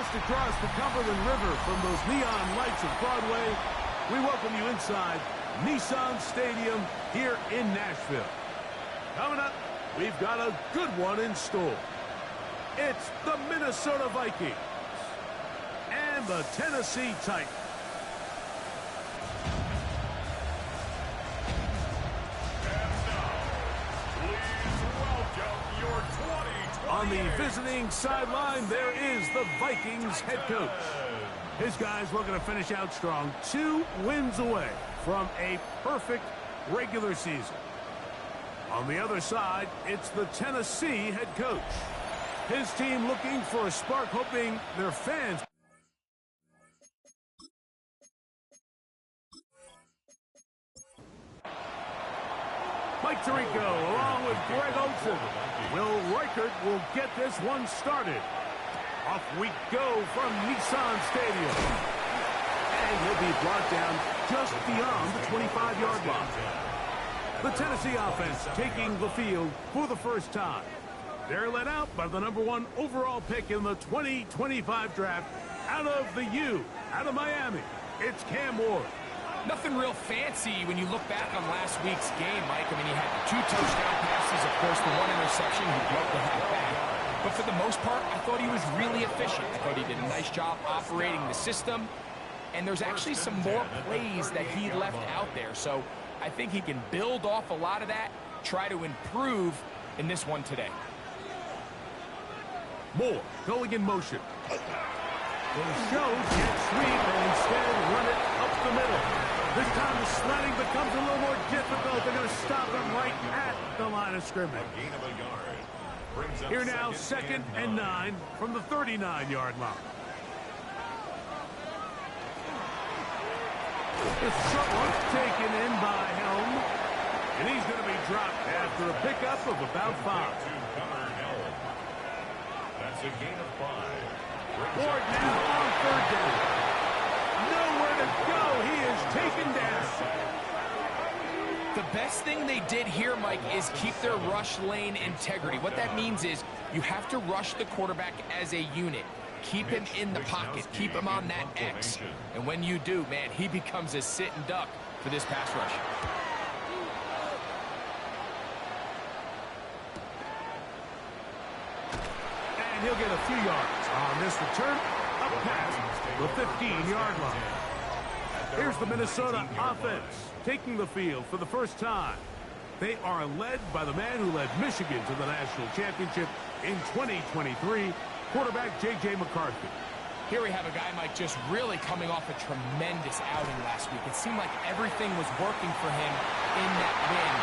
Just across the Cumberland River from those neon lights of Broadway, we welcome you inside Nissan Stadium here in Nashville. Coming up, we've got a good one in store. It's the Minnesota Vikings and the Tennessee Titans. On the visiting sideline, there is the Vikings head coach. His guys looking to finish out strong, 2 wins away from a perfect regular season. On the other side, it's the Tennessee head coach. His team looking for a spark, hoping their fans... Mike Tirico along with Greg Olsen. Will Reichert will get this one started. Off we go from Nissan Stadium. And he'll be brought down just beyond the 25-yard line. The Tennessee offense taking the field for the first time. They're led out by the #1 overall pick in the 2025 draft out of the U, out of Miami. It's Cam Ward. Nothing real fancy when you look back on last week's game, Mike. I mean, he had 2 touchdown passes, of course, the 1 interception. He'd love to have back. But for the most part, I thought he was really efficient. I thought he did a nice job operating the system. And there's actually some more plays that he left out there. So I think he can build off a lot of that, try to improve in this one today. Moore going in motion. Will show jet sweep and instead run it up the middle. This time the sledding becomes a little more difficult. They're going to stop him right at the line of scrimmage. Here now, 2nd and 9 from the 39-yard line. The short one taken in by Helm. And he's going to be dropped after a pickup of about 5. That's a gain of 5. Ward now on 3rd down. Nowhere to go. He is taken down. The best thing they did here, Mike, is keep their rush lane integrity. What that means is you have to rush the quarterback as a unit. Keep him in the pocket. Keep him on that X. And when you do, man, he becomes a sit and duck for this pass rush. And he'll get a few yards on this return up past the 15-yard line. Here's the Minnesota offense taking the field for the first time. They are led by the man who led Michigan to the national championship in 2023, quarterback J.J. McCarthy. Here we have a guy, Mike, just really coming off a tremendous outing last week. It seemed like everything was working for him in that win.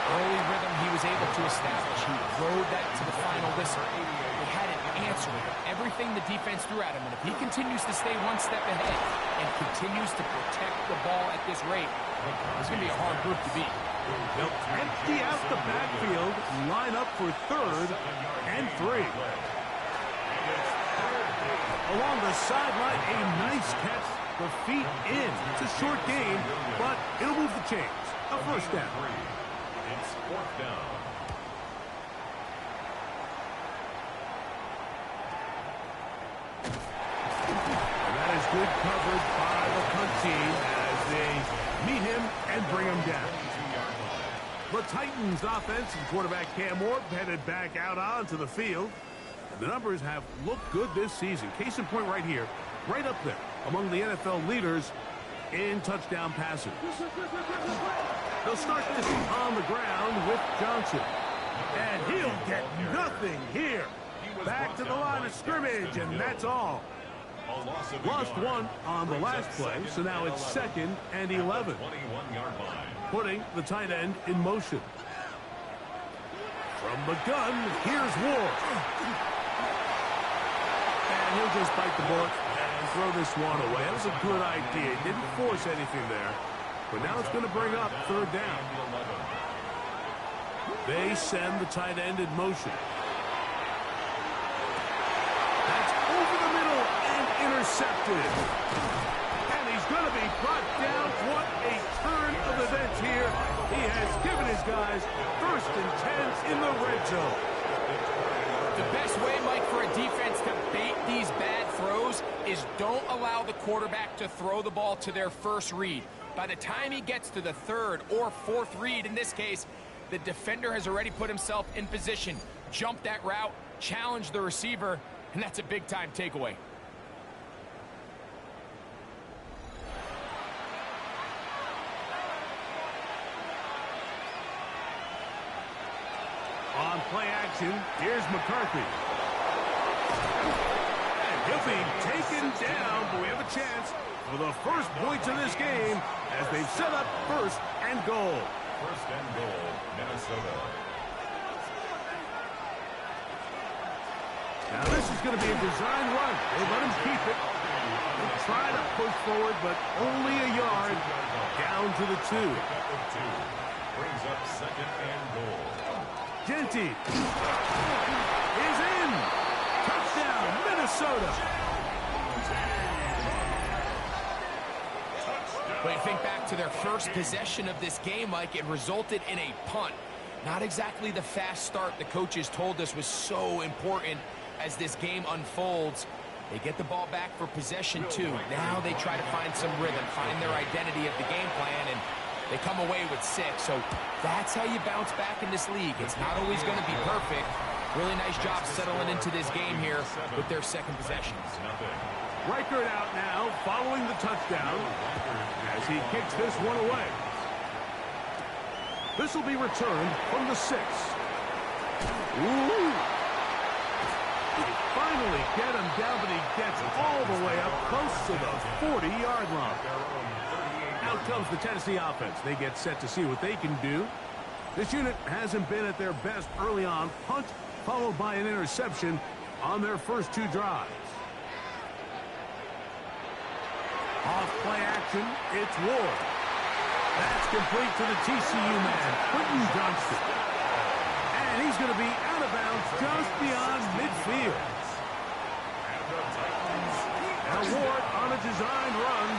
Early rhythm he was able to establish. He rode that to the final whistle. He had an answer with everything the defense threw at him. And if he continues to stay one step ahead and continues to protect the ball at this rate, it's going to be a hard group to beat. They'll empty out the backfield, line up for 3rd and 3. Along the sideline, a nice catch, the feet in. It's a short game, but it'll move the chains. A first down. It's 4th down. And that is good coverage by the punt team as they meet him and bring him down. The Titans offense and quarterback Cam Ward headed back out onto the field. And the numbers have looked good this season. Case in point right here, right up there among the NFL leaders in touchdown passes. They'll start this on the ground with Johnson. And he'll get nothing here. Back to the line of scrimmage, and that's all. Lost 1 on the last play, so now it's 2nd and 11. Putting the tight end in motion. From the gun, here's Ward. And he'll just bite the bullet and throw this one away. That was a good idea. He didn't force anything there. But now it's going to bring up 3rd down. They send the tight end in motion. That's over the middle and intercepted. And he's going to be brought down. What a turn of events here. He has given his guys 1st and 10 in the red zone. The best way, Mike, for a defense to bait these bad throws is don't allow the quarterback to throw the ball to their first read. By the time he gets to the third or fourth read, in this case, the defender has already put himself in position, jumped that route, challenged the receiver, and that's a big-time takeaway. On play action, here's McCarthy. And he'll be taken down, but we have a chance for the first points of this game as they've set up first and goal. First and goal, Minnesota. Now this is going to be a design run. They let him keep it. They try to push forward, but only a yard down to the 2. Brings up second and goal. Kinetik is in. Touchdown, Minnesota. When you think back to their first possession of this game, Mike, it resulted in a punt. Not exactly the fast start the coaches told us was so important as this game unfolds. They get the ball back for possession 2. Now they try to find some rhythm, find their identity of the game plan, and they come away with 6. So that's how you bounce back in this league. It's not always going to be perfect. Really nice job settling into this game here with their second possession. Reichert out now following the touchdown as he kicks this one away. This will be returned from the 6. Ooh. They finally get him down, but he gets all the way up close to the 40-yard line. Out comes the Tennessee offense. They get set to see what they can do. This unit hasn't been at their best early on. Punt followed by an interception on their first 2 drives. Off play action, it's Ward. That's complete to the TCU man, Quentin Johnston. And he's going to be out of bounds just beyond midfield. Now Ward on a designed run.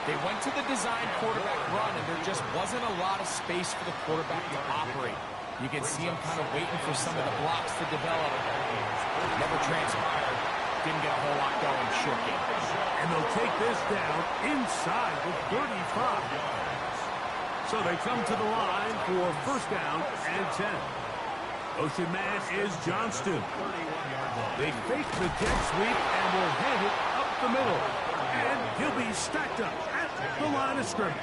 They went to the design quarterback run, and there just wasn't a lot of space for the quarterback to operate. You can see him kind of waiting for some of the blocks to develop. Never transpired. Didn't get a whole lot going, short game. And they'll take this down inside the 35. So they come to the line for first down and 10. Ocean man is Johnston. They fake the jet sweep and will hand it up the middle. And he'll be stacked up at the line of scrimmage.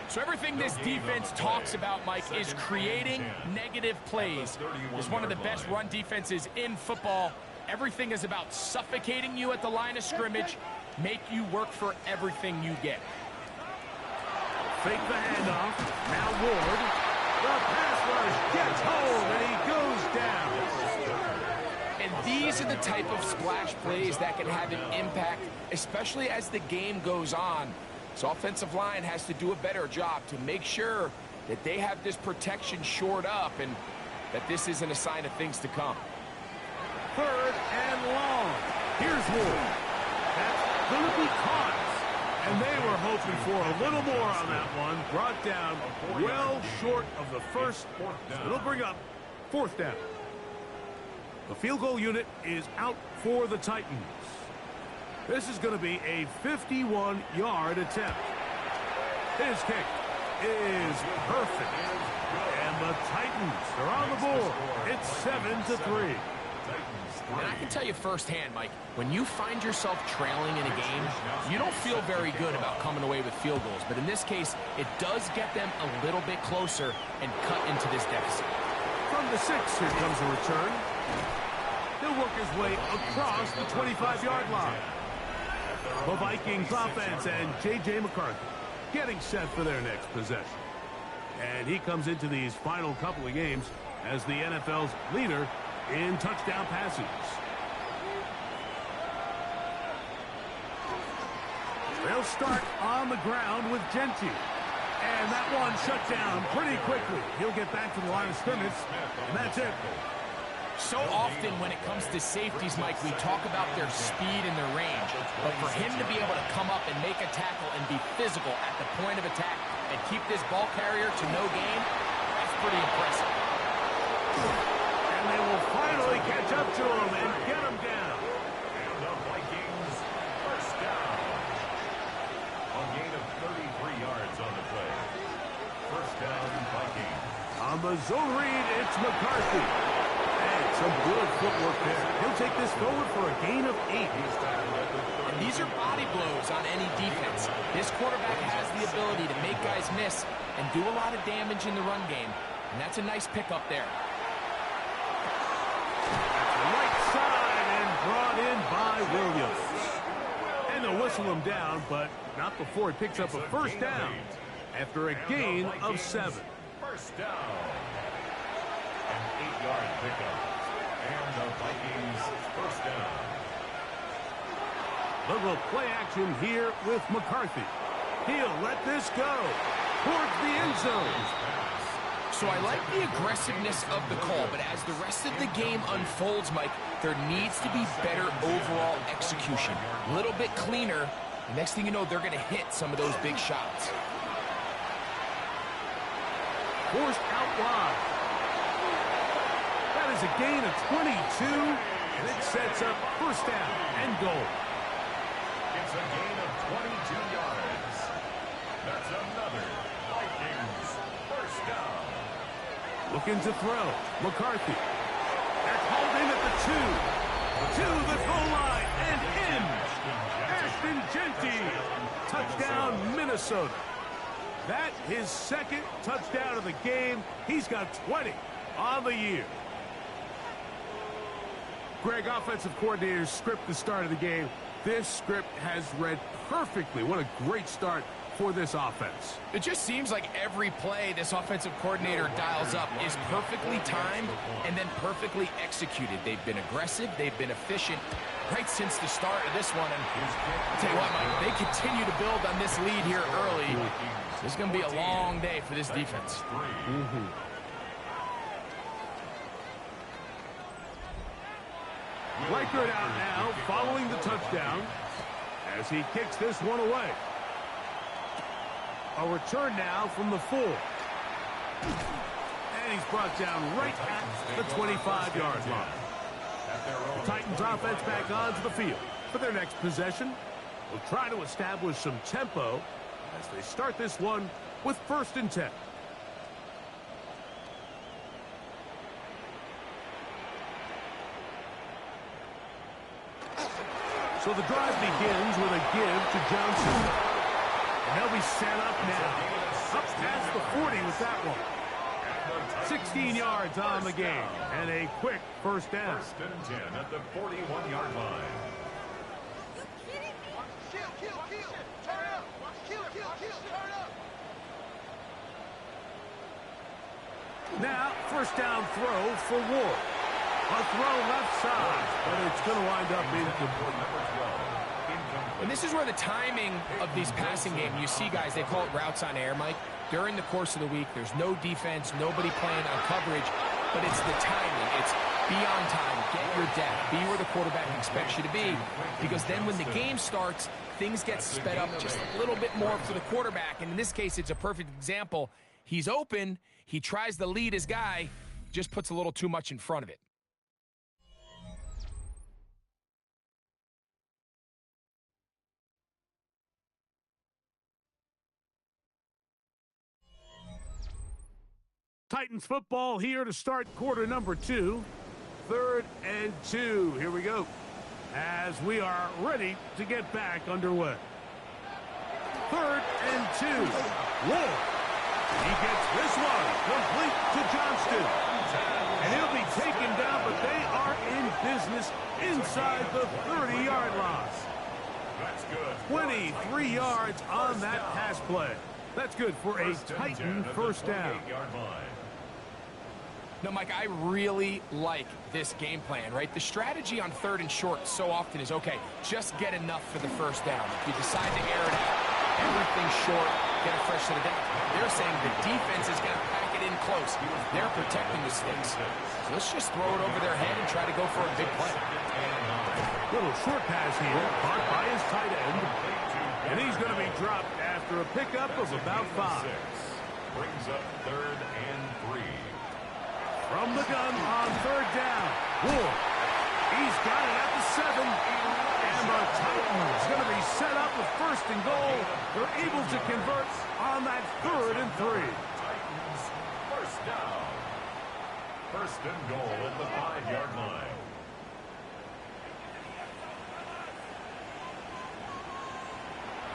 So everything this defense talks about, Mike, is creating negative plays. It's one of the best run defenses in football. Everything is about suffocating you at the line of scrimmage, make you work for everything you get. Fake the handoff. Now Ward. The pass rush gets home, and he goes down. And these are the type of splash plays that can have an impact, especially as the game goes on. So offensive line has to do a better job to make sure that they have this protection shored up and that this isn't a sign of things to come. Third and long. Here's Ward. That's going to be caught. And they were hoping for a little more on that one. Brought down well short of the first. It'll bring up fourth down. The field goal unit is out for the Titans. This is going to be a 51-yard attempt. His kick is perfect. And the Titans are on the board. It's 7-3. And I can tell you firsthand, Mike, when you find yourself trailing in a game, you don't feel very good about coming away with field goals. But in this case, it does get them a little bit closer and cut into this deficit. From the 6, here comes a return. He'll work his way across the 25-yard line. The Vikings offense and J.J. McCarthy getting set for their next possession. And he comes into these final couple of games as the NFL's leader in touchdown passes. They'll start on the ground with Genty. And that one shut down pretty quickly. He'll get back to the line of scrimmage, and that's it. So often when it comes to safeties, Mike, we talk about their speed and their range. But for him to be able to come up and make a tackle and be physical at the point of attack and keep this ball carrier to no gain, that's pretty impressive. And they will finally catch up to him and get him down. And the Vikings, first down. A gain of 33 yards on the play. First down, Vikings. On the zone read, it's McCarthy. And some good footwork there. He'll take this forward for a gain of 8. And these are body blows on any defense. This quarterback has the ability to make guys miss and do a lot of damage in the run game. And that's a nice pickup there. Right side and brought in by Williams. And they'll whistle him down, but not before he picks up a first down after a gain of 7. First down. An 8-yard pickup. And the Vikings, first down. Little play action here with McCarthy. He'll let this go towards the end zone. So I like the aggressiveness of the call, but as the rest of the game unfolds, Mike, there needs to be better overall execution. A little bit cleaner. The next thing you know, they're going to hit some of those big shots. Forced out wide. That is a gain of 22, and it sets up first down and goal. It's a gain of 22 yards. That's another Vikings first down. Looking to throw. McCarthy. That's hauled in at the 2. To the goal line and in. Ashton Genty. Touchdown, Minnesota. That his second touchdown of the game. He's got 20 on the year. Greg, offensive coordinator's script the start of the game. This script has read perfectly. What a great start for this offense. It just seems like every play this offensive coordinator dials up is perfectly timed and then perfectly executed. They've been aggressive. They've been efficient right since the start of this one. And I'll tell you what, Mike, they continue to build on this lead here early. This is going to be a long day for this defense. Reichert out now, following the touchdown, as he kicks this one away. A return now from the 4. And he's brought down right at the 25-yard line. The Titans offense back onto the field for their next possession. Will try to establish some tempo as they start this one with 1st and 10. So the drive begins with a give to Johnson. And they'll be set up now. Up past the 40 with that one. 16 yards on the game. And a quick first down. 1st and 10 at the 41-yard line. Now, first down throw for Ward. A throw left side, but it's going to wind up incomplete. And this is where the timing of these passing game, you see guys, they call it routes on air, Mike. During the course of the week, there's no defense, nobody playing on coverage, but it's the timing. It's be on time, get your depth, be where the quarterback expects you to be, because then when the game starts, things get sped up just a little bit more for the quarterback, and in this case, it's a perfect example. He's open, he tries to lead his guy, just puts a little too much in front of it. Titans football here to start quarter number 2. 3rd and 2. Here we go. As we are ready to get back underway. 3rd and 2. Ward. He gets this one complete to Johnston. And he'll be taken down, but they are in business inside the 30-yard line. That's good. 23 yards on that pass play. That's good for a Titan first down. No, Mike, I really like this game plan, right? The strategy on 3rd and short so often is, okay, just get enough for the first down. If you decide to air it out, everything short, get a fresh set of down. They're saying the defense is going to pack it in close. They're protecting the sticks. So let's just throw it over their head and try to go for a big play. Little short pass here, caught by his tight end. And he's going to be dropped after a pickup of about 5. Brings up 3rd and 3. From the gun on third down. Ward. He's got it at the 7. And the Titans going to be set up with first and goal. They're able to convert on that 3rd and 3. Titans first down. First and goal at the 5-yard line.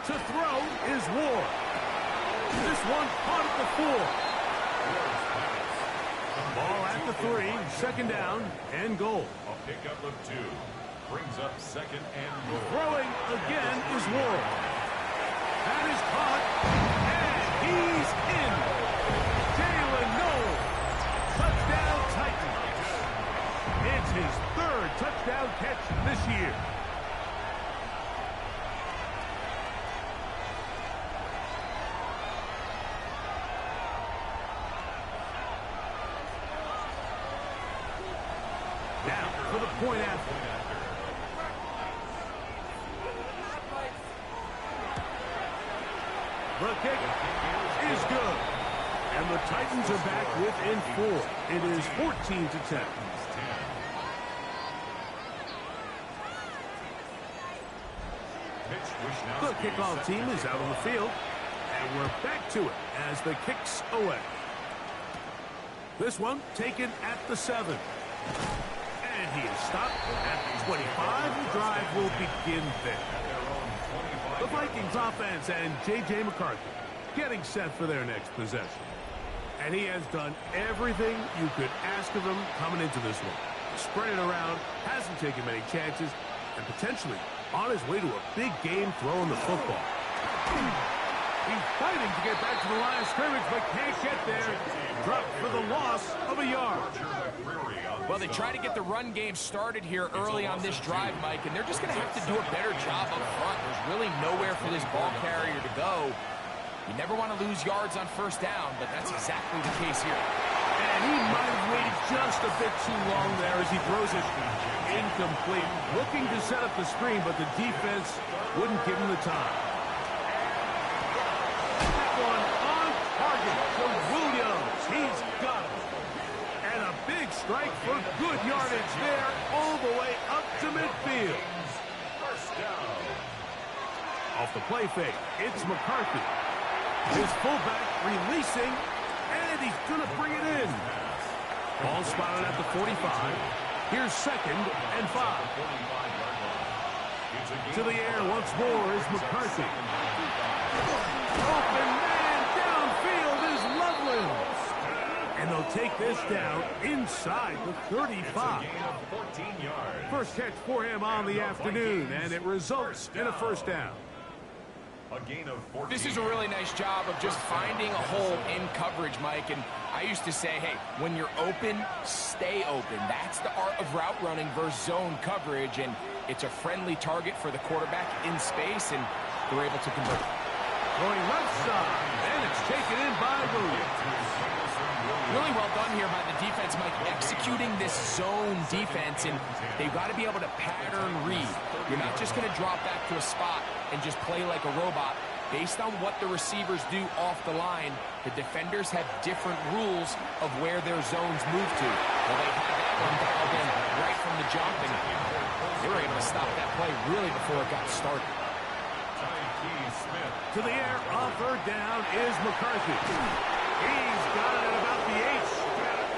To throw is Ward. This one caught at the 4. Ball at the 3, second down and goal. A pickup of 2. Brings up second and goal. Throwing again is Ward. That is caught, and he's in. Jalen Noel. Touchdown Titans. It's his 3rd touchdown catch this year. Now for the point after. The kick is good. And the Titans are back within 4. It is 14-10. The kickoff team is out on the field. And we're back to it as the kicks away. This one taken at the 7. And he is stopped at the 25. The drive will begin there. The Vikings offense and J.J. McCarthy getting set for their next possession. And he has done everything you could ask of him coming into this one. Spread it around, hasn't taken many chances, and potentially on his way to a big game throwing the football. He's fighting to get back to the line of scrimmage, but can't get there. Dropped for the loss of a yard. Well, they try to get the run game started here early on this drive, Mike, and they're just going to have to do a better job up front. There's really nowhere for this ball carrier to go. You never want to lose yards on first down, but that's exactly the case here. And he might have waited just a bit too long there as he throws it incomplete. Looking to set up the screen, but the defense wouldn't give him the time. That one on target for Williams. He's got it. And a big strike for good yardage there all the way up to midfield. First down. Off the play fake, it's McCarthy. His fullback releasing, and he's going to bring it in. Ball spotted at the 45. Here's 2nd and 5. To the air once more is McCarthy. Open man downfield is Loveland. And they'll take this down inside the 35. First catch for him on the afternoon, and it results in a first down. This is a really nice job of just finding a hole in coverage, Mike. And I used to say, hey, when you're open, stay open. That's the art of route running versus zone coverage. And it's a friendly target for the quarterback in space, and they're able to convert. Going left side, and it's taken in by Williams. Really well done here by the defense, Mike, executing this zone defense, and they've got to be able to pattern read. You're not just going to drop back to a spot and just play like a robot. Based on what the receivers do off the line, the defenders have different rules of where their zones move to. Well, they had that one dialed in right from the jump, and they were able to stop that play really before it got started. To the air on third down is McCarthy. He's got it at about the 8,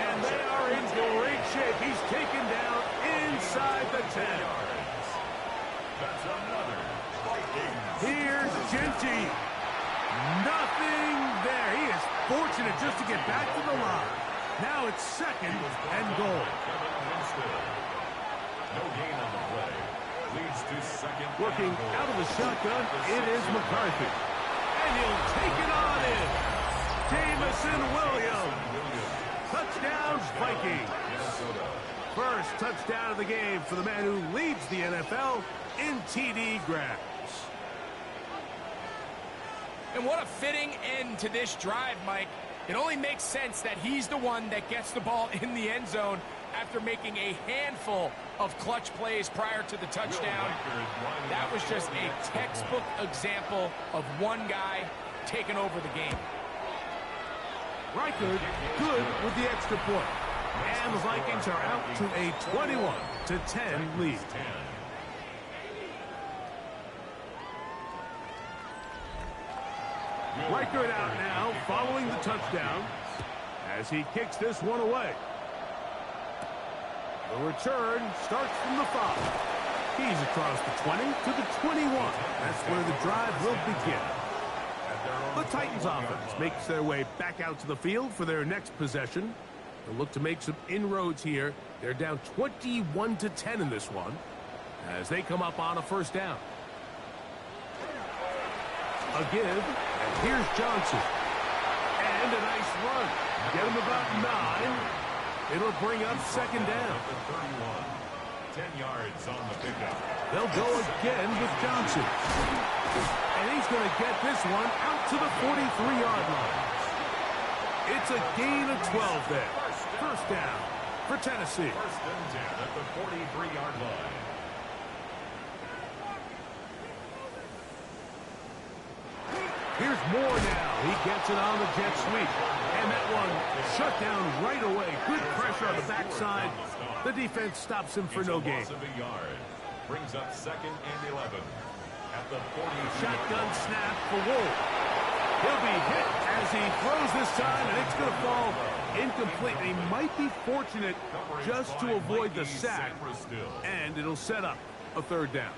and they are in great shape. He's taken down inside the 10. That's another. Here's Genty. Nothing there. He is fortunate just to get back to the line. Now it's 2nd and goal. No gain on the play. Leads to 2nd. Working out of the shotgun, it is McCarthy. And he'll take it on in. Jamison Williams. Touchdown, Vikings. First touchdown of the game for the man who leads the NFL in TD grabs. And what a fitting end to this drive, Mike. It only makes sense that he's the one that gets the ball in the end zone after making a handful of clutch plays prior to the touchdown. That was just a textbook example of one guy taking over the game. Reichard good with the extra point. And the Vikings are out to a 21-10 lead. Reichert out now, following the touchdown, as he kicks this one away. The return starts from the 5. He's across the 20 to the 21. That's where the drive will begin. The Titans offense makes their way back out to the field for their next possession. They'll look to make some inroads here. They're down 21-10 in this one as they come up on a first down. A give, and here's Johnson. And a nice run. Get him about 9. It'll bring up second down. 10 yards on the pickup. They'll go again with Johnson. And he's going to get this one out to the 43-yard line. It's a gain of 12 there. First down for Tennessee. First and 10 at the 43-yard line. Here's Moore now. He gets it on the jet sweep. And that one shut down right away. Good pressure on the backside. The defense stops him for no gain. Brings up second and 11. At the 40. Shotgun snap for Wolf. He'll be hit as he throws this time, and it's going to fall incomplete. He might be fortunate just to avoid the sack, and it'll set up a third down.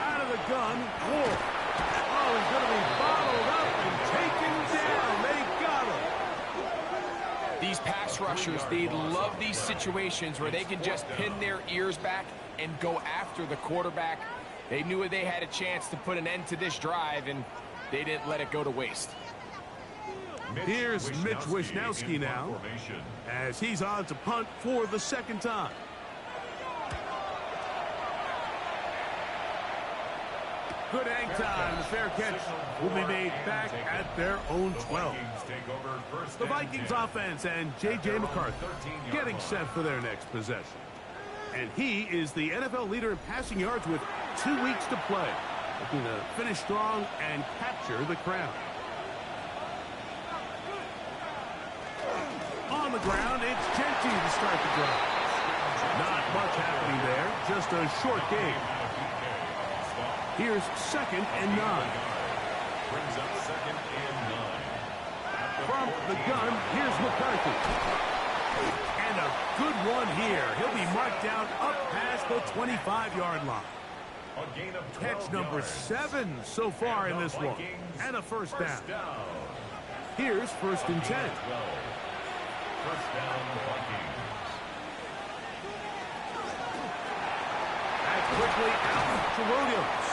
Out of the gun, Wolf. Oh, he's going to be bottled up and taken down. They got him. These pass rushers, they love these situations where they can just pin their ears back and go after the quarterback. They knew they had a chance to put an end to this drive, and they didn't let it go to waste. Here's Mitch Wishnowski now, as he's on to punt for the second time. Good hang time. The fair catch will be made back at their own 12. The Vikings offense and J.J. McCarthy getting set for their next possession. And he is the NFL leader in passing yards with 2 weeks to play. Looking to finish strong and capture the crown. On the ground, it's Genty to start the drive. Not much happening there, just a short game. Here's second and 9. Brings up second and 9. From the gun, here's McCarthy. And a good one here. He'll be marked down up past the 25-yard line. A gain of 12 Catch number yards. 7 so far in this one. And a first down. Here's first and 10. First down, Vikings. Back quickly out to Williams.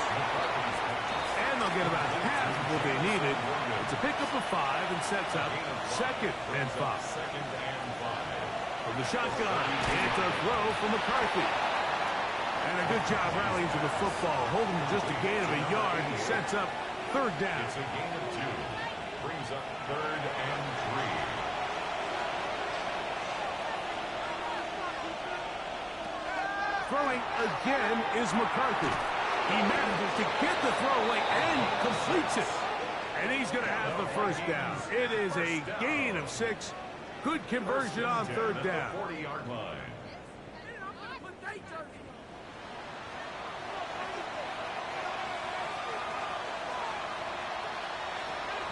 And they'll get about half will be needed. It's a pickup of 5 and sets up second and 5. From the shotgun, it's a throw from McCarthy. And a good job rallying to the football, holding just a gain of a yard and sets up third down. It's a gain of 2. Brings up third and 3. Throwing again is McCarthy. He manages to get the throw away and completes it. And he's going to have the first down. It is a gain of 6. Good conversion on third down. 40-yard line.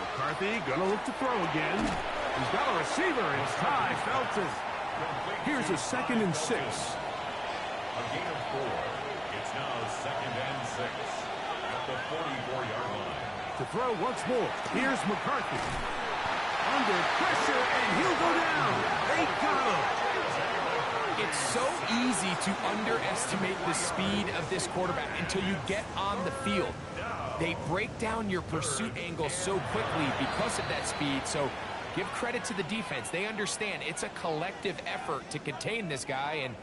McCarthy going to look to throw again. He's got a receiver. It's Ty Felton. Here's a second and 6. A gain of 4. It's now second and 6 at the 44-yard line. To throw once more. Here's McCarthy. Under pressure, and he'll go down. They got him. It's so easy to underestimate the speed of this quarterback until you get on the field. They break down your pursuit angle so quickly because of that speed, so give credit to the defense. They understand it's a collective effort to contain this guy, and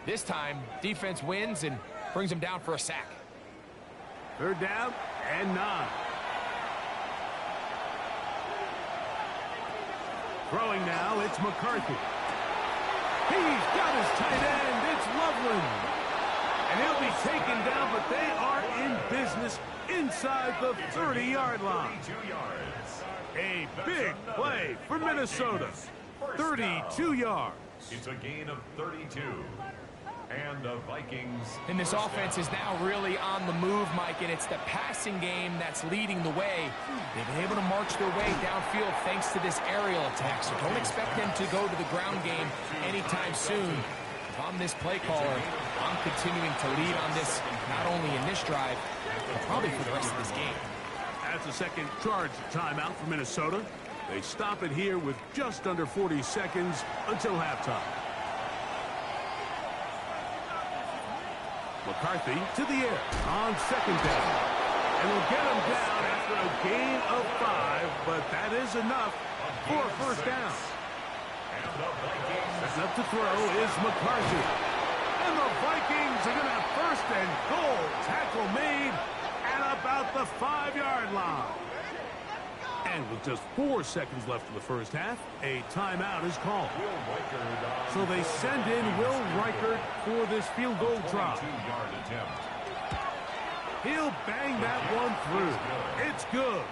this time, defense wins and brings him down for a sack. Third down and 9. Throwing now, it's McCarthy. He's got his tight end. It's Loveland. And he'll be taken down, but they are in business inside the 30-yard line. 32 yards. A big play for Minnesota. 32 yards. It's a gain of 32. And the Vikings. And this offense is now really on the move, Mike, and it's the passing game that's leading the way. They've been able to march their way downfield thanks to this aerial attack, so don't expect them to go to the ground game anytime soon. If I'm this play caller, I'm continuing to lead on this, not only in this drive, but probably for the rest of this game. That's a second charge timeout for Minnesota. They stop it here with just under 40 seconds until halftime. McCarthy to the air on second down. And will get him down after a gain of 5, but that is enough for a first down. Setting up to throw is McCarthy. And the Vikings are going to have first and goal. Tackle made at about the 5-yard line. And with just 4 seconds left in the first half, a timeout is called. So they send in Will Reichert for this field goal try. He'll bang that one through. It's good.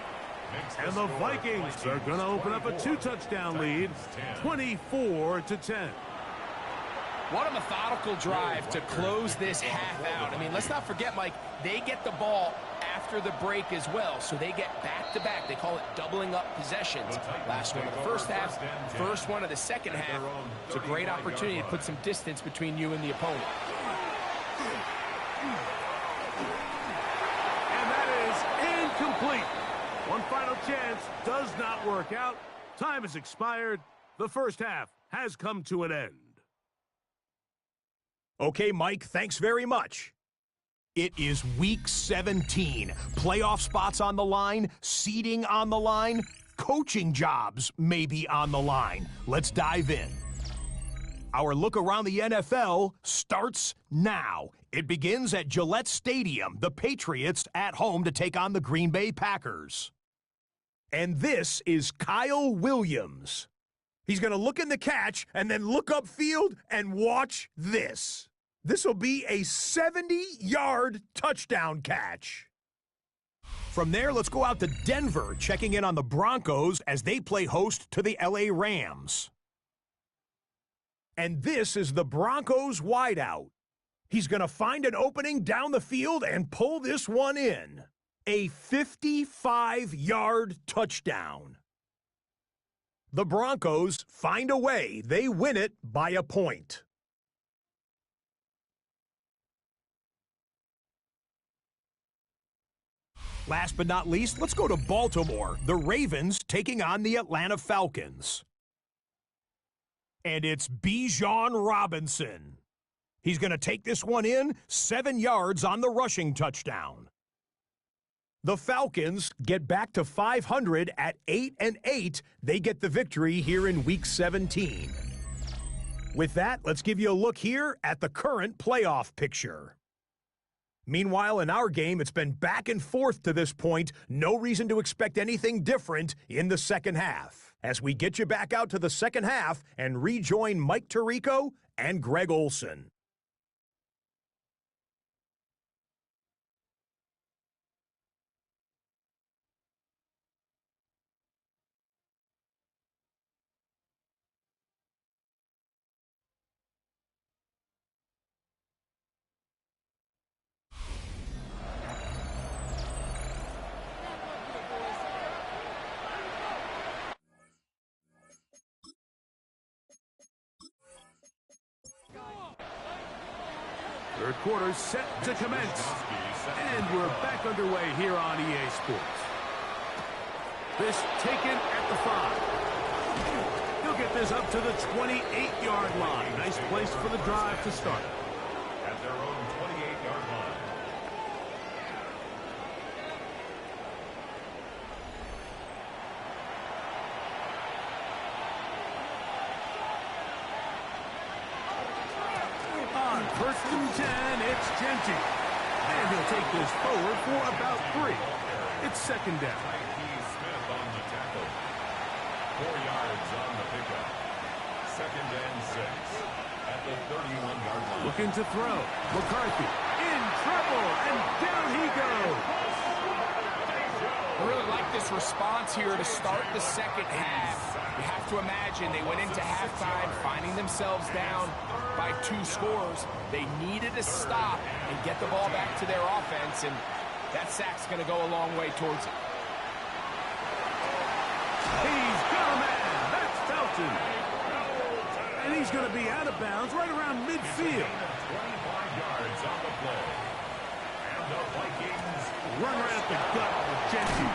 And the Vikings are going to open up a 2-touchdown lead, 24-10. What a methodical drive to close this half out. I mean, let's not forget, Mike, they get the ball after the break as well, so they get back-to-back. They call it doubling up possessions. Last one of the first half, first one of the second half. It's a great opportunity to put some distance between you and the opponent. And that is incomplete. One final chance does not work out. Time has expired. The first half has come to an end. Okay, Mike, thanks very much. It is Week 17. Playoff spots on the line, seeding on the line, coaching jobs may be on the line. Let's dive in. Our look around the NFL starts now. It begins at Gillette Stadium, the Patriots at home to take on the Green Bay Packers. And this is Kyle Williams. He's going to look in the catch and then look upfield and watch this. This will be a 70-yard touchdown catch. From there, let's go out to Denver, checking in on the Broncos as they play host to the LA Rams. And this is the Broncos wideout. He's going to find an opening down the field and pull this one in. A 55-yard touchdown. The Broncos find a way. They win it by a point. Last but not least, let's go to Baltimore. The Ravens taking on the Atlanta Falcons. And it's Bijan Robinson. He's going to take this one in, 7 yards on the rushing touchdown. The Falcons get back to 500 at 8-8. They get the victory here in Week 17. With that, let's give you a look here at the current playoff picture. Meanwhile, in our game, it's been back and forth to this point. No reason to expect anything different in the second half. As we get you back out to the second half and rejoin Mike Tirico and Greg Olson. Third quarter set to commence. And we're back underway here on EA Sports. This taken at the 5. He'll get this up to the 28-yard line. Nice place for the drive to start. At their own 28-yard line. On first and 10, it's Genty. And he'll take this forward for about 3. It's second down. Smith on the tackle. 4 yards on the pickup. Second and 6 at the 31-yard line. Looking to throw. McCarthy in trouble, and down he goes. I really like this response here to start the second half. You have to imagine they went into halftime finding themselves down by 2 scores. They needed to stop and get the ball back to their offense, and that sack's going to go a long way towards it. He's got a man. That's Felton. And he's going to be out of bounds right around midfield. 25 yards on the play. And the Vikings Run right up the gut with Genty.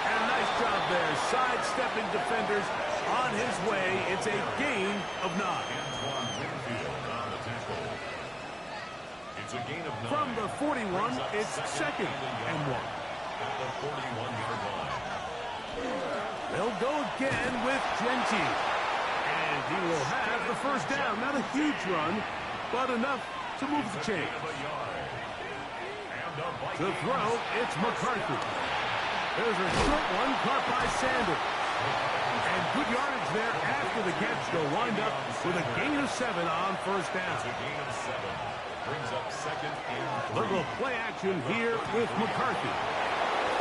And a nice job there, sidestepping defenders on his way. It's a gain of 9. Antoine Winfield on the tackle. It's a gain of 9. From the 41, it's second and 1. At the 41-yard line. They'll go again with Genty. And he will have the first down. Not a huge run, but enough to move the chains. To throw, it's McCarthy. There's a short one caught by Sanders. And good yardage there after the catch. They'll wind up with a gain of 7 on first down. It's a gain of 7. Brings up second and 3. Little play action here with McCarthy.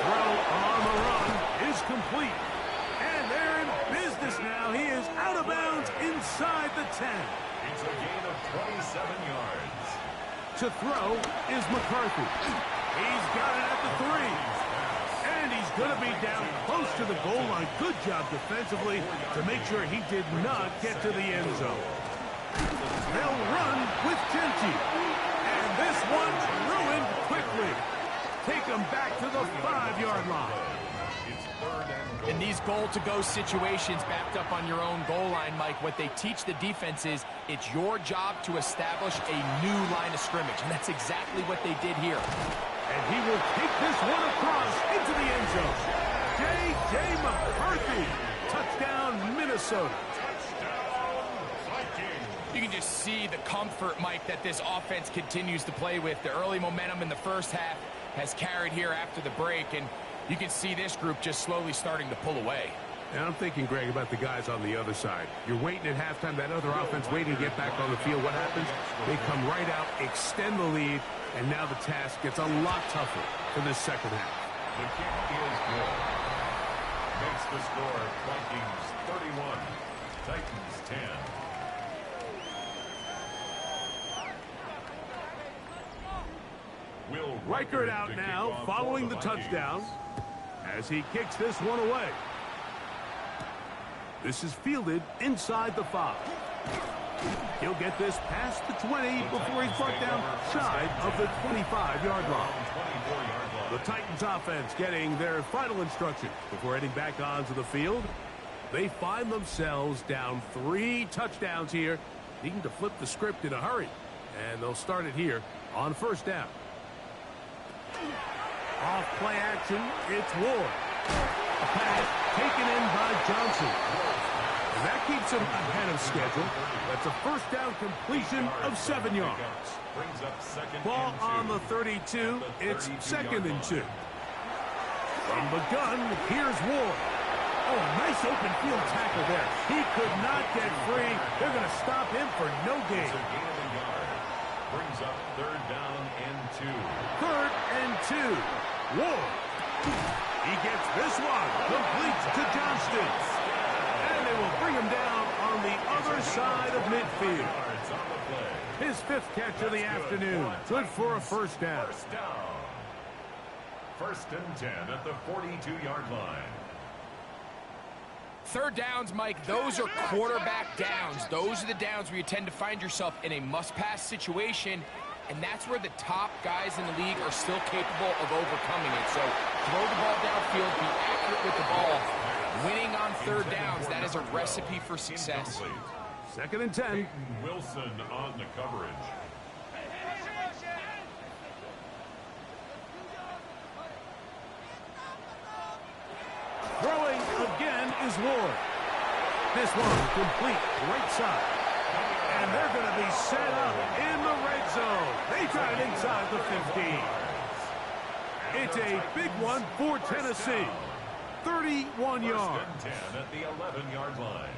Throw on the run is complete. And they're in business now. He is out of bounds inside the 10. It's a gain of 27 yards. To throw is McCarthy. He's got it at the 3. And he's going to be down close to the goal line. Good job defensively to make sure he did not get to the end zone. They'll run with Genty. And this one's ruined quickly. Take him back to the 5-yard line. It's third and goal. In these goal-to-go situations backed up on your own goal line, Mike, what they teach the defense is it's your job to establish a new line of scrimmage, and that's exactly what they did here. And he will take this one across into the end zone. J.J. McCarthy. Touchdown, Minnesota. You can just see the comfort, Mike, that this offense continues to play with. The early momentum in the first half has carried here after the break, and you can see this group just slowly starting to pull away. And I'm thinking, Greg, about the guys on the other side. You're waiting at halftime, that other offense waiting to get back on the field. What happens? They come right out, extend the lead, and now the task gets a lot tougher for this second half. The kick is good. Makes the score Vikings 31, Titans 10. Will Reichert out now, following the touchdown, as he kicks this one away. This is fielded inside the 5. He'll get this past the 20 before he's brought down shy of the 25-yard line. The Titans offense getting their final instruction before heading back onto the field. They find themselves down 3 touchdowns here, needing to flip the script in a hurry. And they'll start it here on first down. Off play action, it's Ward. A pass taken in by Johnson. And that keeps him ahead of schedule. That's a first down completion of 7 yards. Brings up second Ball and 2. on the 32. It's second and 2. From the gun, here's Ward. Oh, nice open field tackle there. He could not get free. They're going to stop him for no gain. It's a gain of a yard. Brings up third down and 2. Third and 2. Ward. He gets this one. Complete to Johnston. And they will bring him down on the other side of midfield. Yards on the play. His 5th catch of the afternoon. Good for a first down. First down. First and 10 at the 42-yard line. Third downs, Mike, those are quarterback downs. Those are the downs where you tend to find yourself in a must-pass situation, and that's where the top guys in the league are still capable of overcoming it. So throw the ball downfield, be accurate with the ball. Winning on third downs, that is a recipe for success. Second and 10. Wilson on the coverage. Throwing again is Ward. This one complete, right side. And they're going to be set up in the red zone. They try it inside the 15. It's a big one for Tennessee. 31 yards. First and 10 at the 11-yard line.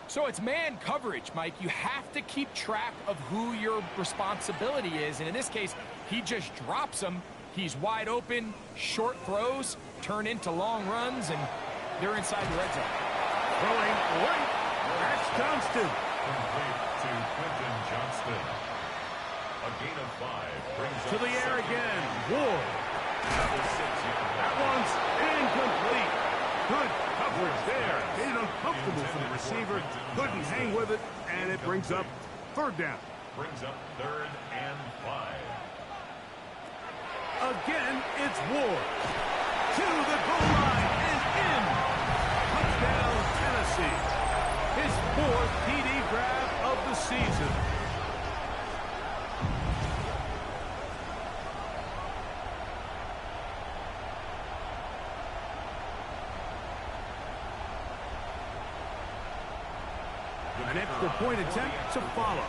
So it's man coverage, Mike. You have to keep track of who your responsibility is. And in this case, he just drops him. He's wide open, short throws, turn into long runs, and they're inside the red zone. Throwing right. That's Johnston. Complete to Quentin Johnston. A gain of 5 brings To up the air second again. and Ward. That one's incomplete. Good coverage there. Made it uncomfortable for the receiver. Couldn't hang with it, and it brings up third down. brings up 3rd and 5. Again, it's Ward. To the goal line and in. Touchdown, Tennessee. His 4th TD grab of the season. An extra point attempt to follow.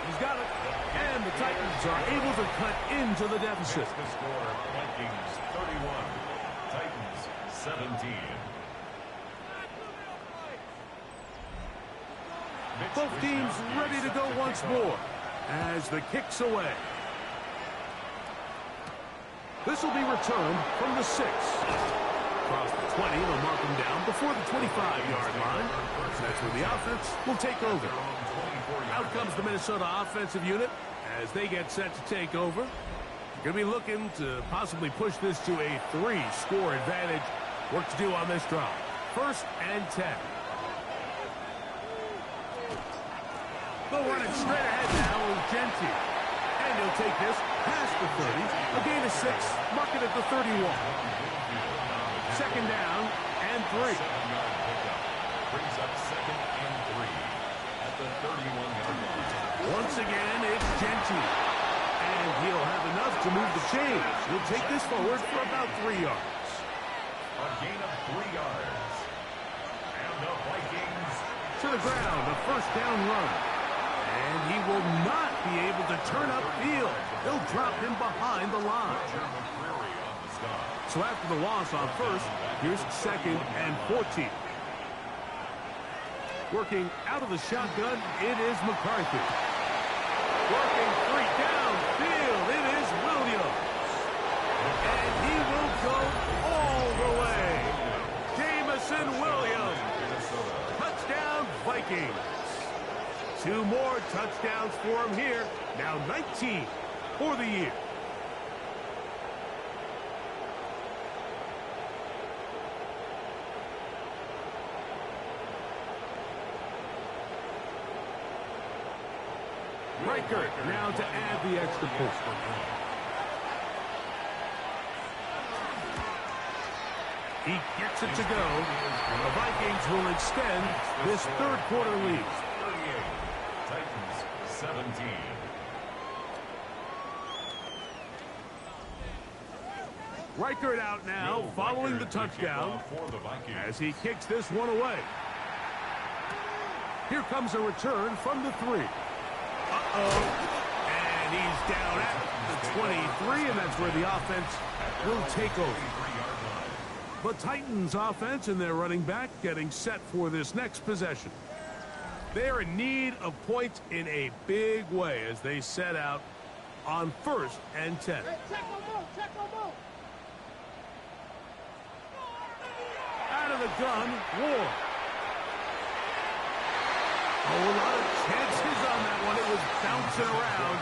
He's got it. And the Titans are able to cut into the deficit. Makes the score Vikings 31, Titans 17. Both teams ready to go once more as the kick's away. This will be returned from the 6. Across the 20, they'll mark him down before the 25-yard line. That's where the offense will take over. Out comes the Minnesota offensive unit as they get set to take over. Going to be looking to possibly push this to a 3-score advantage. Work to do on this drive. 1st and 10. They'll run it straight ahead now with Genty. And he'll take this past the 30. A gain of 6, mark it at the 31. 2nd down and 3. 7-yard pickup brings up 2nd and 3 at the 31-yard line. Once again, it's Genty. And he'll have enough to move the chains. He'll take this forward for about 3 yards. A gain of 3 yards. And the Vikings To the ground, a 1st down run. And he will not be able to turn upfield. They'll drop him behind the line. McCreary on the stop. So after the loss on 1st, here's 2nd and 14. Working out of the shotgun, it is McCarthy. Working 3 downfield, it is Williams. And he will go all the way. Jamison Williams. Touchdown, Vikings. 2 more touchdowns for him here. Now 19 for the year. Riker now to add the extra point. He gets it to go, and the Vikings will extend this 3rd quarter lead. 38, Titans 17. Riker out now, following the touchdown, For the Vikings. as he kicks this one away. Here comes a return from the 3. And he's down at the 23, and that's where the offense will take over. The Titans offense and their running back getting set for this next possession. They're in need of points in a big way as they set out on 1st and 10. Out of the gun, Ward. Oh, a lot of chances on that one. It was bouncing around,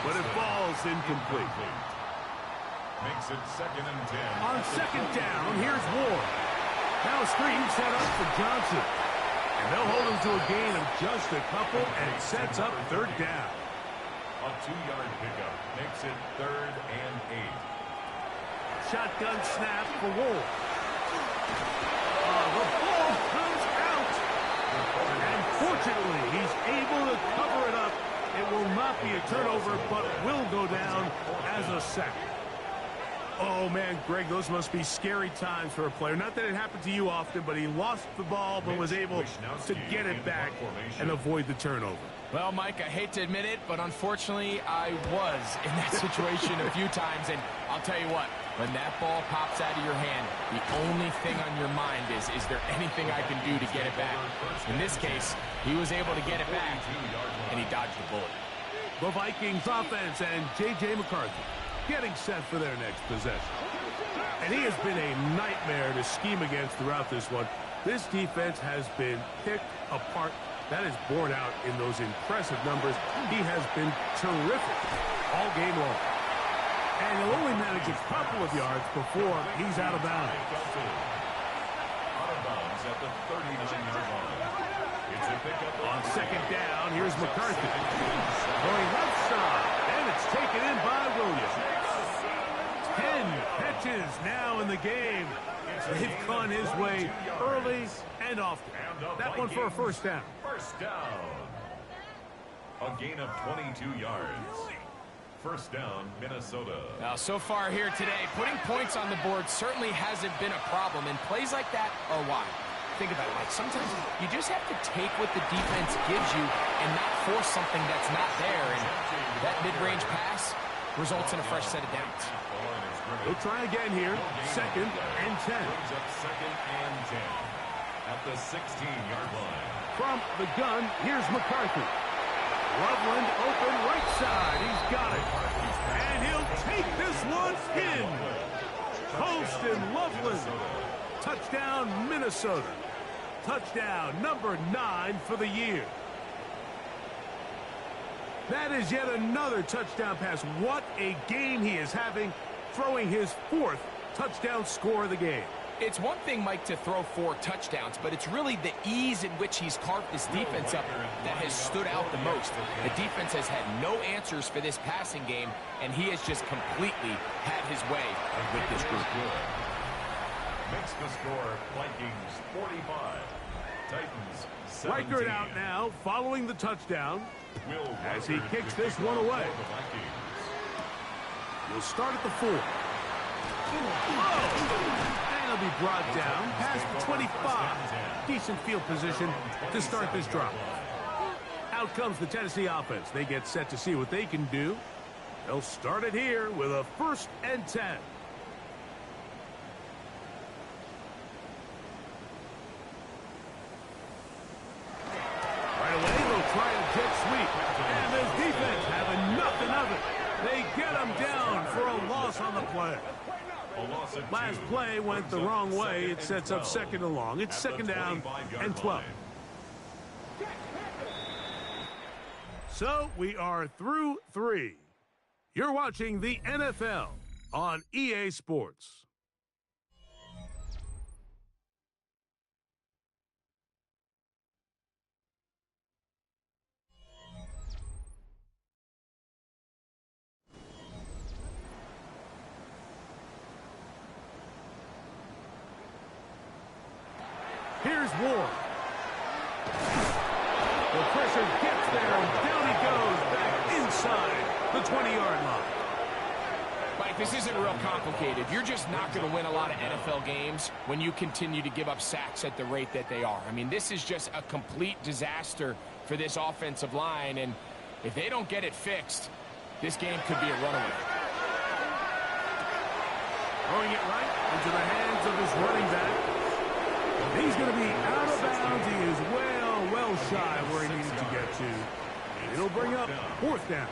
but it falls incomplete. Makes it 2nd and 10. On 2nd down, here's Ward. Now a screen set up for Johnson. And they'll hold him to a gain of just a couple, and it sets up 3rd down. A 2-yard pickup makes it 3rd and 8. Shotgun snap for Ward. The ball comes out. And fortunately, he's able to cover it up. It will not be a turnover, but will go down as a sack. Oh, man, Greg, those must be scary times for a player. Not that it happened to you often, but he lost the ball but was able to get it back and avoid the turnover. Well, Mike, I hate to admit it, but unfortunately, I was in that situation a few times, and I'll tell you what, When that ball pops out of your hand, the only thing on your mind is there anything I can do to get it back? In this case, he was able to get it back, and he dodged the bullet. The Vikings offense and J.J. McCarthy getting set for their next possession. And he has been a nightmare to scheme against throughout this one. This defense has been picked apart. That is borne out in those impressive numbers. He has been terrific all game long. And he'll only manage a couple of yards before he's out of bounds. Out of bounds at the 39-yard line. It's a pickup on second down. Here's McCarthy going left side, and it's taken in by Williams. 10 catches now in the game. They've gone his way early and often. That one for a first down. First down. A gain of 22 yards. First down, Minnesota. Now, so far here today, putting points on the board certainly hasn't been a problem, and plays like that are why. Think about it, Mike. Sometimes you just have to take what the defense gives you and not force something that's not there, and that mid-range pass results in a fresh set of downs. We'll try again here. Second and 10. Brings up second and 10 at the 16-yard line. From the gun, here's McCarthy. Loveland open right side. He's got it. And he'll take this one in. Post and Loveland. Touchdown, Minnesota. Touchdown number 9 for the year. That is yet another touchdown pass. What a game he is having, throwing his 4th touchdown score of the game. It's one thing, Mike, to throw 4 touchdowns, but it's really the ease in which he's carved this defense up that has stood out the most. The defense has had no answers for this passing game, and he has just completely had his way with this group. Makes the score Vikings 45, Titans 17. Reichert out now following the touchdown as he kicks this one away. We'll start at the 4. And he'll be brought down past the 25. Decent field position to start this drive. Out comes the Tennessee offense. They get set to see what they can do. They'll start it here with a 1st and 10. Right away, they'll try a jet sweep. And this defense having nothing of it. They get him down for a loss on the play. Last play went the wrong way. It sets up second and long. It's second down and 12. So we are through 3. You're watching the NFL on EA Sports. Here's Ward. The pressure gets there, and down he goes back inside the 20-yard line. Mike, this isn't real complicated. You're just not going to win a lot of NFL games when you continue to give up sacks at the rate that they are. I mean, this is just a complete disaster for this offensive line, and if they don't get it fixed, this game could be a runaway. Throwing it right into the hands of his running back. He's going to be out of bounds. He is well shy where he needed to get to. It'll bring up 4th down.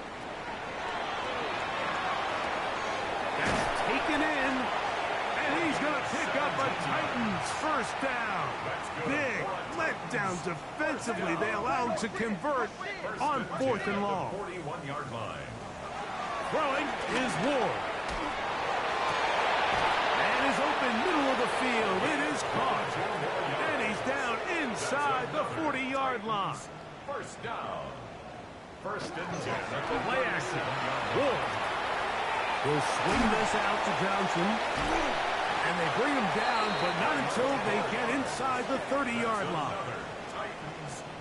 That's taken in, and he's going to pick up a Titans 1st down. Big letdown defensively. They allow him to convert on 4th and long. 41-yard line. Throwing is Ward. And is open middle of the field. It is caught. And he's down inside the 40-yard line. First down. 1st and 10. Play action. Ward will swing this out to Johnson. And they bring him down, but not until they get inside the 30-yard line.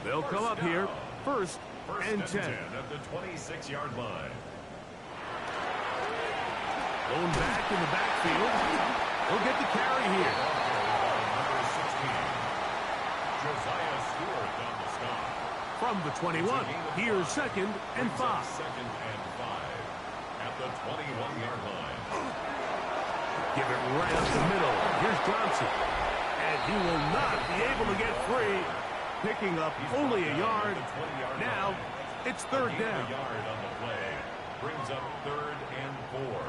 They'll come up here 1st and 10. At the 26-yard line. Going back in the backfield. He'll get the carry here. Number 16. Josiah Stewart on the stop. From the 21, here's 2nd and 5. 2nd and 5 at the 21-yard line. Give it right up the middle. Here's Johnson. And he will not be able to get free. Picking up only a yard. Now, it's third down. A yard on the play. Brings up 3rd and 4.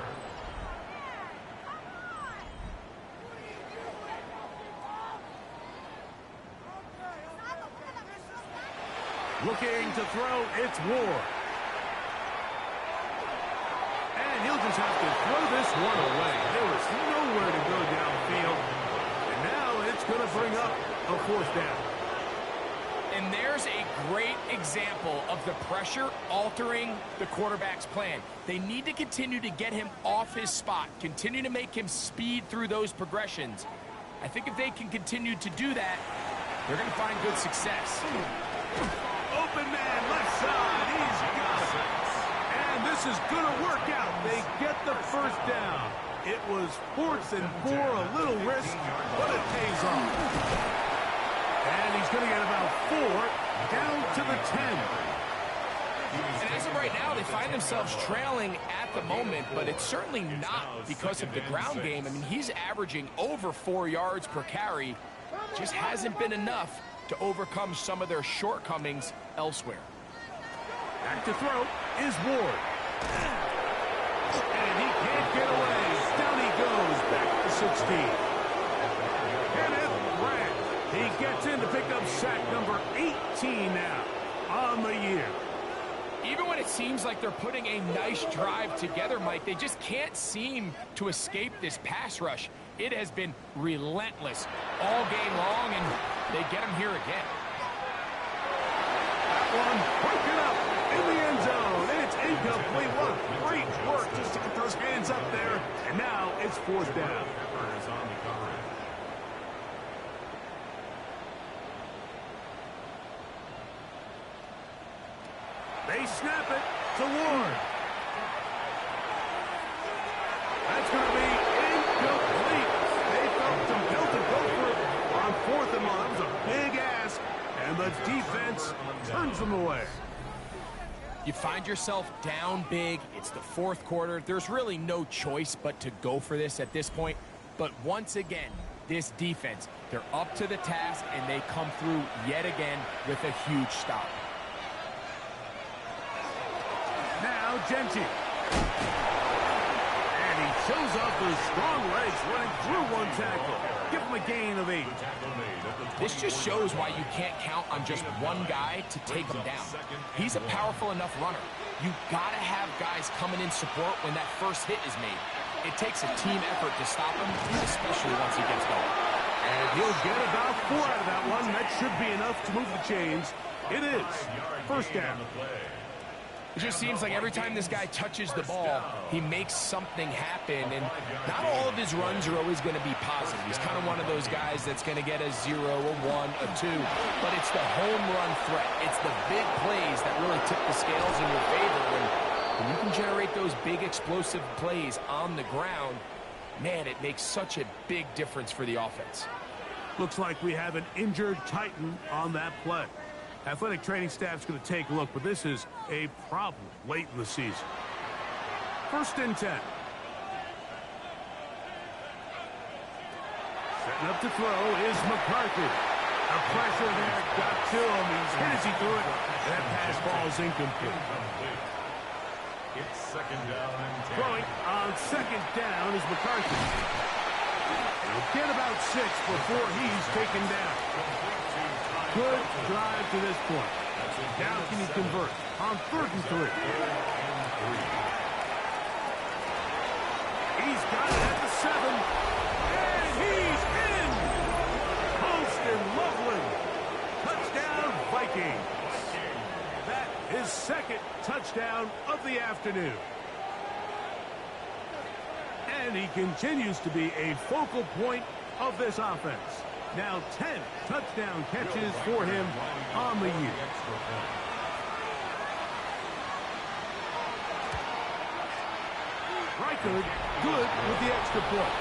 Looking to throw, it's Ward. And he'll just have to throw this one away. There was nowhere to go downfield. And now it's going to bring up a 4th down. And there's a great example of the pressure altering the quarterback's plan. They need to continue to get him off his spot, continue to make him speed through those progressions. I think if they can continue to do that, they're going to find good success. Open man, left side, he's got it. And this is going to work out. They get the 1st down. It was 4th and 4, a little risk, but it pays off. And he's going to get about 4 down to the 10. And as of right now, they find themselves trailing at the moment, but it's certainly not because of the ground game. I mean, he's averaging over 4 yards per carry. Just hasn't been enough to overcome some of their shortcomings elsewhere. Back to throw is Ward. And he can't get away. Down he goes, back to 16. Kenneth Grant. He gets in to pick up sack number 18 now on the year. Even when it seems like they're putting a nice drive together, Mike, they just can't seem to escape this pass rush. It has been relentless all game long, and they get him here again. That one broken up in the end zone, and it's incomplete. What great work just to get those hands up there. And now it's 4th down. They snap it to Ward. That's going to be incomplete. They felt compelled to go for it on 4th and 1. That was a big ask, and the defense turns them away. You find yourself down big. It's the 4th quarter. There's really no choice but to go for this at this point. But once again, this defense, they're up to the task, and they come through yet again with a huge stop. Now Genty. And he shows off his strong legs running through one tackle. Give him a gain of 8. This just shows why you can't count on just one guy to take him down. He's a powerful enough runner. You gotta have guys coming in support when that first hit is made. It takes a team effort to stop him, especially once he gets going. And he'll get about 4 out of that one. That should be enough to move the chains. It is 1st down. It just seems like every time this guy touches the ball, he makes something happen, and not all of his runs are always going to be positive. He's kind of one of those guys that's going to get a 0, a 1, a 2, but it's the home run threat. It's the big plays that really tip the scales in your favor, and when you can generate those big explosive plays on the ground, man, it makes such a big difference for the offense. Looks like we have an injured Titan on that play. Athletic training staff's going to take a look, but this is a problem late in the season. 1st and 10. Setting up to throw is McCarthy. The pressure there got to him. He's hit as he threw it. That pass ball's incomplete. It's 2nd down and 10. Throwing on 2nd down is McCarthy. He'll get about 6 before he's taken down. Good drive to this point. Now can he convert on 3rd and 3? He's got it at the 7. And he's in! Holston Loveland. Touchdown, Vikings. That is 2nd touchdown of the afternoon. And he continues to be a focal point of this offense. Now 10 touchdown catches for him on the year. Reichard good with the extra point.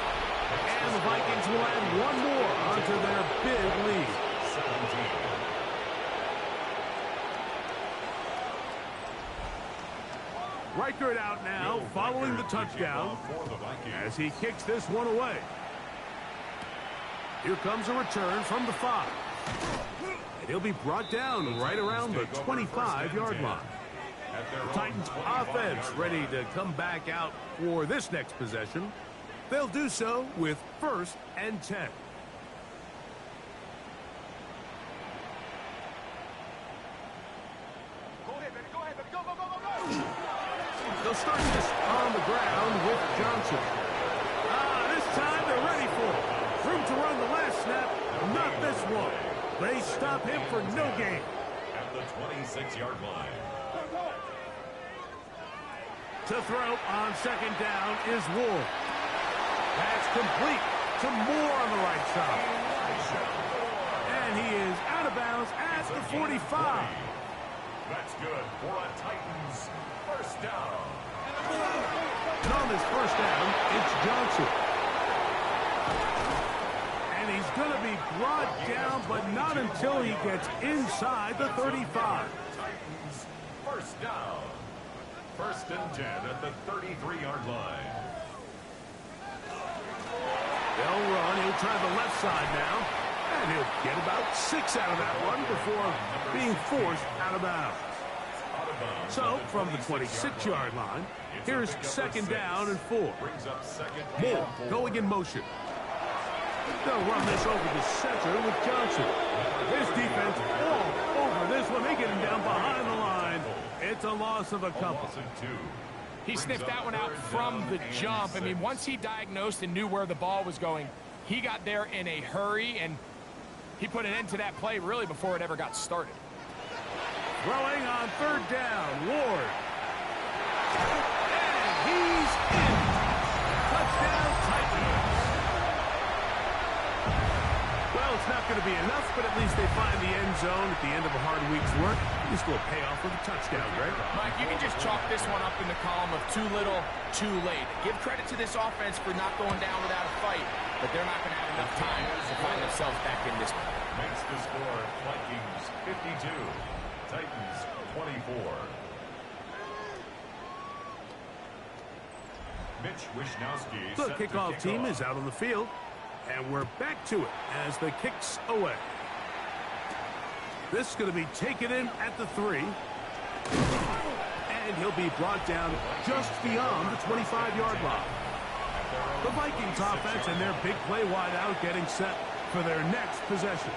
And the Vikings will add one more onto their big lead. 17. Riker it out now, following the touchdown as he kicks this one away. Here comes a return from the 5. And he'll be brought down right around the 25-yard line. The Titans offense ready to come back out for this next possession. They'll do so with 1st and 10. They'll start this on the ground with Johnson. This time they're ready for it. Room to run the last snap, not this one. They stop him for no gain. At the 26-yard line. To throw on 2nd down is Ward. That's complete to Moore on the right side. And he is out of bounds at the 45. That's good for a Titans 1st down. And on this 1st down, it's Johnson. And he's going to be brought down, but not until he gets inside the 35. Titans 1st down. 1st and 10 at the 33-yard line. They'll run. He'll try the left side now. And he'll get about 6 out of that one before being forced out of bounds. So, from the 26-yard line, here's 2nd down and 4. Moore going in motion. They'll run this over the center with Johnson. His defense all over this one. They get him down behind the line. It's a loss of a couple. He sniffed that one out from the jump. I mean, once he diagnosed and knew where the ball was going, he got there in a hurry, and he put an end to that play really before it ever got started. Throwing on 3rd down, Ward. And he's in. Touchdown, Titans. Well, it's not going to be enough, but at least they find the end zone at the end of a hard week's work. This will pay off with a touchdown, Greg. Mike, you can just chalk this one up in the column of too little, too late. Give credit to this offense for not going down without a fight, but they're not going to have enough time to find themselves back in this one. Makes the score Vikings 52, Titans 24. Mitch Wishnowski. The kickoff team is out on the field, and we're back to it as the kick's away. This is going to be taken in at the 3. And he'll be brought down just beyond the 25-yard line. The Vikings offense and their big play wideout getting set for their next possession.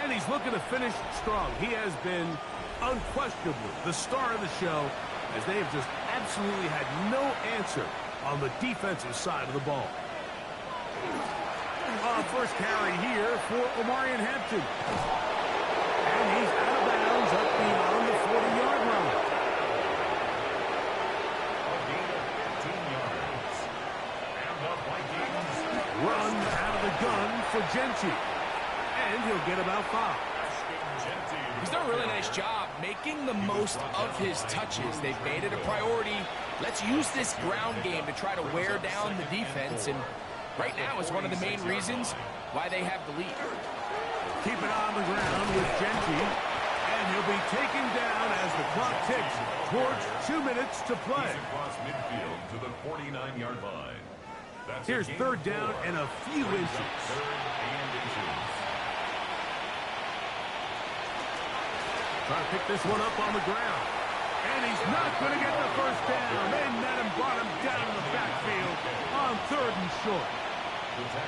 And he's looking to finish strong. He has been unquestionably the star of the show, as they have just absolutely had no answer on the defensive side of the ball. First carry here for Omarion Hampton. And he's out of bounds up beyond the 40-yard line. A gain of 15 yards. And the Vikings Run out of the gun for Genty. And he'll get about 5. He's done a really nice job making the most of his touches. They've made it a priority. Let's use this ground game to try to wear down the defense, and right now is one of the main reasons why they have the lead. Keep it on the ground with Genty, and he'll be taken down as the clock ticks towards 2 minutes to play. across midfield to the 49-yard line. That's Here's 3rd down and a few inches. 3rd and inches. Trying to pick this one up on the ground. And he's not going to get the 1st down. They met him, brought him down in the backfield on 3rd and short.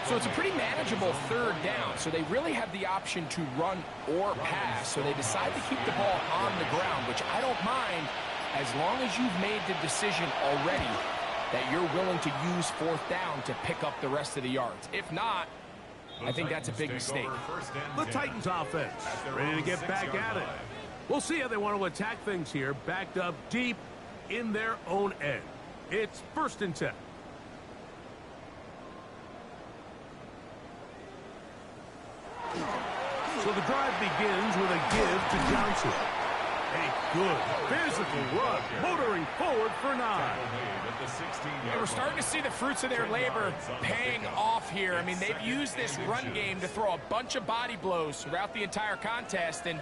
So it's a pretty manageable 3rd down, so they really have the option to run or pass, so they decide to keep the ball on the ground, which I don't mind as long as you've made the decision already that you're willing to use 4th down to pick up the rest of the yards. If not, I think that's a big mistake. The Titans offense ready to get back at it. We'll see how they want to attack things here, backed up deep in their own end. It's 1st and 10. So the drive begins with a give to Johnson. A good physical run, motoring forward for 9. And we're starting to see the fruits of their labor paying off here. I mean, they've used this run game to throw a bunch of body blows throughout the entire contest, and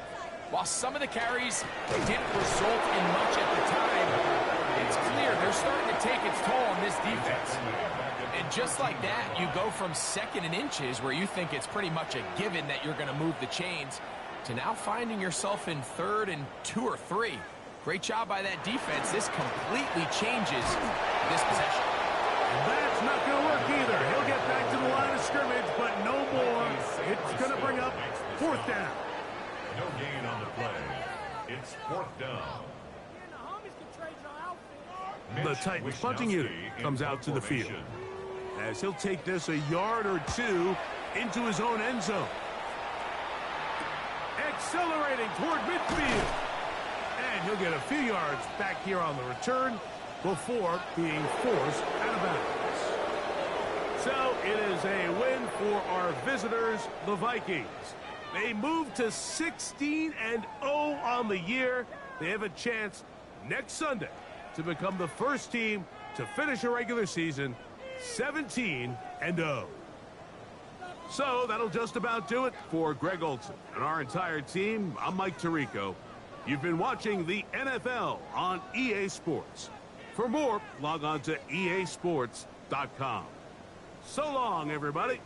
while some of the carries didn't result in much at the time, it's clear they're starting to take its toll on this defense. And just like that, you go from 2nd and inches, where you think it's pretty much a given that you're going to move the chains, to now finding yourself in 3rd and 2 or 3. Great job by that defense. This completely changes this possession. That's not going to work either. He'll get back to the line of scrimmage, but no more. It's going to bring up 4th down. No gain on the play. It's 4th down. The Titans punting unit comes out to the field, as he'll take this a yard or 2 into his own end zone. Accelerating toward midfield. And he'll get a few yards back here on the return before being forced out of bounds. So it is a win for our visitors, the Vikings. They move to 16-0 on the year. They have a chance next Sunday to become the first team to finish a regular season 17-0. So that'll just about do it for Greg Olson and our entire team. I'm Mike Tirico. You've been watching the NFL on EA Sports. For more, log on to easports.com. So long, everybody.